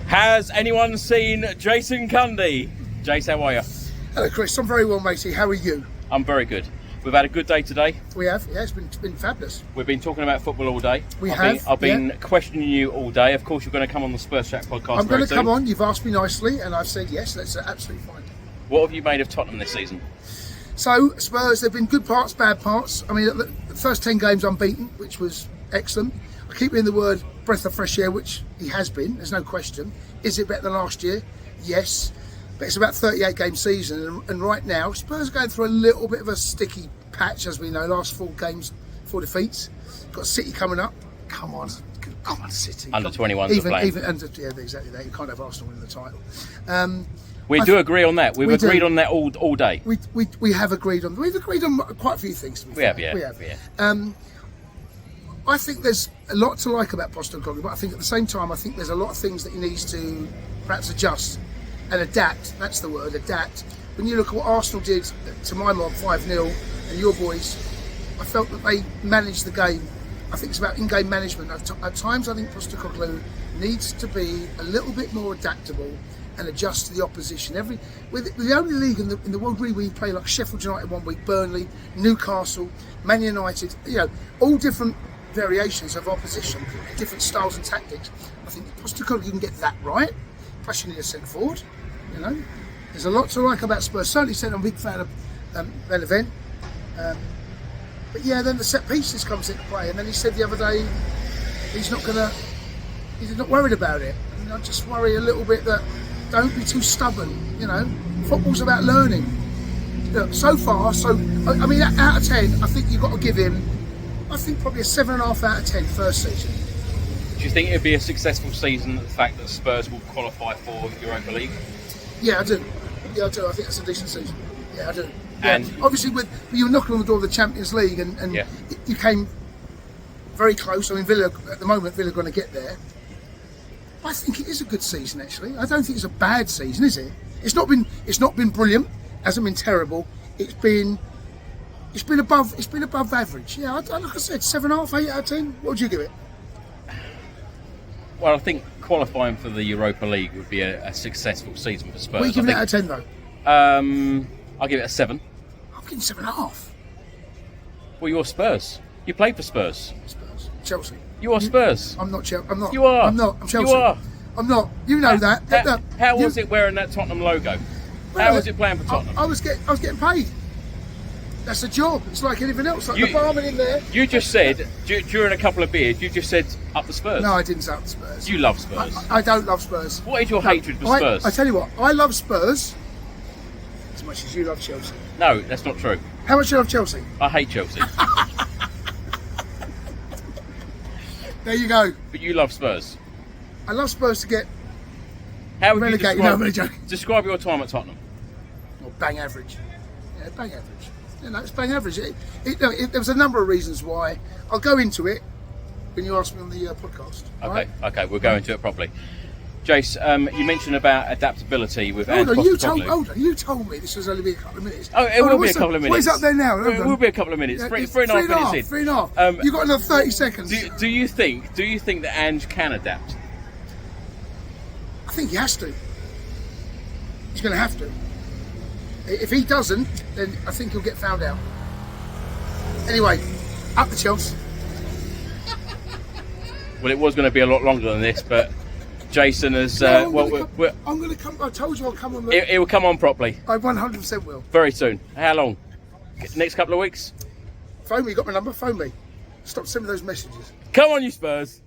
Has anyone seen Jason Cundy? Jace, how are you? Hello, Chris. I'm very well, matey. How are you? I'm very good. We've had a good day today. We have. Yeah, it's been fabulous. We've been talking about football all day. I've been questioning you all day. Of course, you're going to come on the Spurs Chat podcast. I'm going to soon. come on. You've asked me nicely, and I've said yes. That's absolutely fine. What have you made of Tottenham this season? So, Spurs, there have been good parts, bad parts. I mean, the first 10 games unbeaten, which was excellent. I keep hearing the word breath of fresh air, which he has been. There's no question. Is it better than last year? Yes. But it's about 38-game season, and right now, Spurs are going through a little bit of a sticky patch, as we know. Last 4 games, 4 defeats. Got City coming up. Come on, City. Under 21s are playing. Yeah, exactly that. You can't have Arsenal winning the title. We do agree on that. We've agreed on that all day. We have agreed on. We've agreed on quite a few things. We have. I think there's a lot to like about Postecoglou, but I think at the same time, I think there's a lot of things that he needs to perhaps adjust and adapt. That's the word, adapt. When you look at what Arsenal did to my mob, 5-0, and your boys, I felt that they managed the game. I think it's about in-game management. At times, I think Postecoglou needs to be a little bit more adaptable and adjust to the opposition. We're the only league in the world really where you play like Sheffield United one week, Burnley, Newcastle, Man United, all different variations of opposition, different styles and tactics. I think Postecoglou can get that right. Plus you need a centre forward, There's a lot to like about Spurs. Certainly said I'm a big fan of Van Event. But yeah, then the set pieces comes into play, and then he said the other day he's not worried about it. And I just worry a little bit that don't be too stubborn, Football's about learning. Look, so far, I mean, out of 10, I think you've got to give him, I think probably a 7.5 out of 10 first season. Do you think it would be a successful season, the fact that Spurs will qualify for Europa League? Yeah, I do. I think that's a decent season. Yeah, I do. Yeah. And obviously, you were knocking on the door of the Champions League, and you came very close. I mean, Villa at the moment, Villa are going to get there. I think it is a good season, actually. I don't think it's a bad season, is it? It's not been brilliant. Hasn't been terrible. It's been above average. Yeah, like I said, 7.5, 8 out of 10. What would you give it? Well, I think qualifying for the Europa League would be a successful season for Spurs. What are you giving it out of 10, though? I'll give it a 7. I'm giving 7.5. Well, you're Spurs. You played for Spurs. Spurs. Chelsea. You are Spurs. I'm not Chelsea. I'm not. You are. I'm not. I'm Chelsea. You are. I'm not. You know that. How was it wearing that Tottenham logo? How was it playing for Tottenham? I was getting paid. That's a job. It's like anything else. Like the barman in there. You just said during a couple of beers. You just said up the Spurs. No, I didn't say up the Spurs. You love Spurs. I don't love Spurs. What is your hatred for Spurs? I tell you what. I love Spurs as much as you love Chelsea. No, that's not true. How much do you love Chelsea? I hate Chelsea. There you go. But you love Spurs. I love Spurs to get How would relegated. you No, I'm only joking. describe your time at Tottenham? Well, bang average. Yeah, bang average. It's bang average. There was a number of reasons why. I'll go into it when you ask me on the podcast. Okay, we'll go into it properly. Jace, you mentioned about adaptability with Hold on, Postecoglou. you told me this was only be a couple of minutes. Oh, it will be a couple of minutes. What is up there now? It will be a couple of minutes. Yeah, 3.5 minutes in. 3.5. You've got another 30 seconds. Do you think that Ange can adapt? I think he has to. He's going to have to. If he doesn't, then I think he'll get found out. Anyway, up the Chelsea. Well, it was going to be a lot longer than this, but Jason has. I'm going to come. I told you I'll come on. It will come on properly. I 100% will. Very soon. How long? Next couple of weeks? Phone me. You got my number? Phone me. Stop sending those messages. Come on, you Spurs.